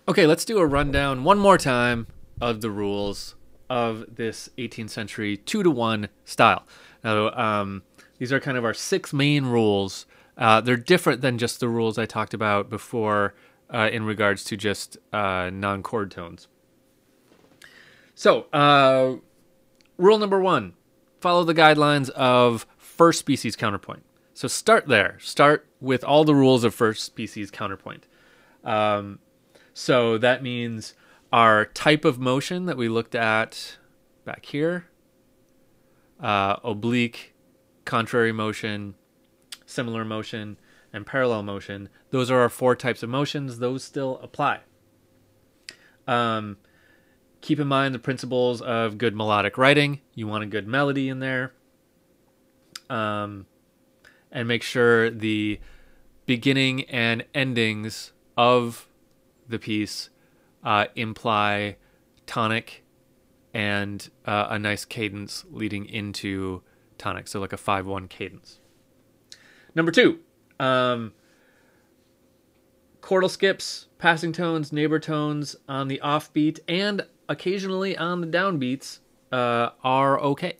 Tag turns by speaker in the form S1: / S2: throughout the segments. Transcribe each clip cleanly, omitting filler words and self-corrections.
S1: Okay, let's do a rundown one more time of the rules of this 18th century 2-to-1 style. Now, these are kind of our 6 main rules. They're different than just the rules I talked about before in regards to just non-chord tones. So, rule number 1, follow the guidelines of first species counterpoint. So start there. Start with all the rules of first species counterpoint. So that means our type of motion that we looked at back here, oblique, contrary motion, similar motion, and parallel motion. Those are our 4 types of motions. Those still apply. Keep in mind the principles of good melodic writing. You want a good melody in there. And make sure the beginning and endings of the piece imply tonic and a nice cadence leading into tonic. So like a 5-1 cadence. Number 2, chordal skips, passing tones, neighbor tones on the offbeat and occasionally on the downbeats are okay.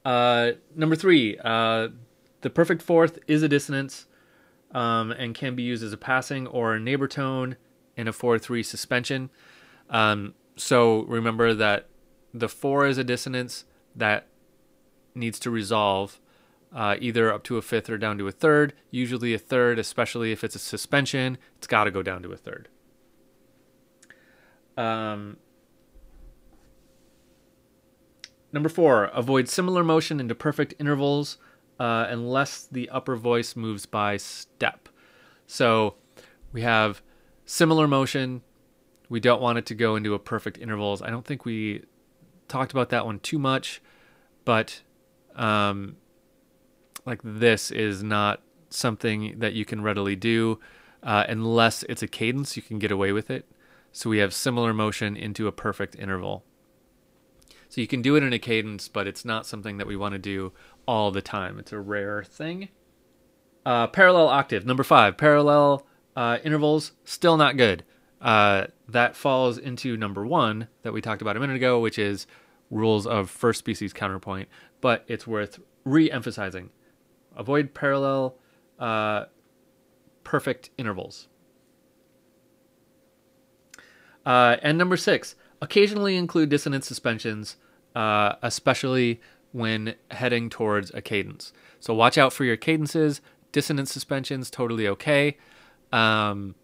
S1: Number 3, the perfect fourth is a dissonance and can be used as a passing or a neighbor tone in a 4-3 suspension. So remember that the 4 is a dissonance that needs to resolve either up to a 5th or down to a 3rd. Usually a 3rd, especially if it's a suspension, it's got to go down to a 3rd. Number 4, avoid similar motion into perfect intervals unless the upper voice moves by step. So we have similar motion. We don't want it to go into a perfect intervals. I don't think we talked about that one too much, but like this is not something that you can readily do unless it's a cadence. You can get away with it. So we have similar motion into a perfect interval. So you can do it in a cadence, but it's not something that we want to do all the time. It's a rare thing. Parallel octave. Number 5, parallel intervals, still not good. That falls into number 1 that we talked about a minute ago, which is rules of first species counterpoint, but it's worth re-emphasizing. Avoid parallel perfect intervals. And number 6, occasionally include dissonant suspensions, especially when heading towards a cadence. So watch out for your cadences. Dissonant suspensions, totally okay. As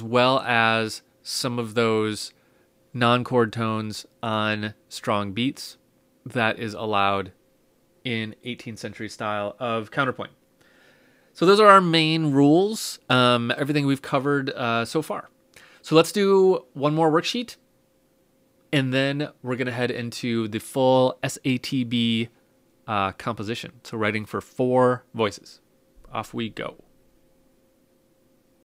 S1: well as some of those non-chord tones on strong beats that is allowed in 18th century style of counterpoint. So those are our main rules, everything we've covered so far. So let's do one more worksheet, and then we're going to head into the full SATB composition. So writing for 4 voices. Off we go.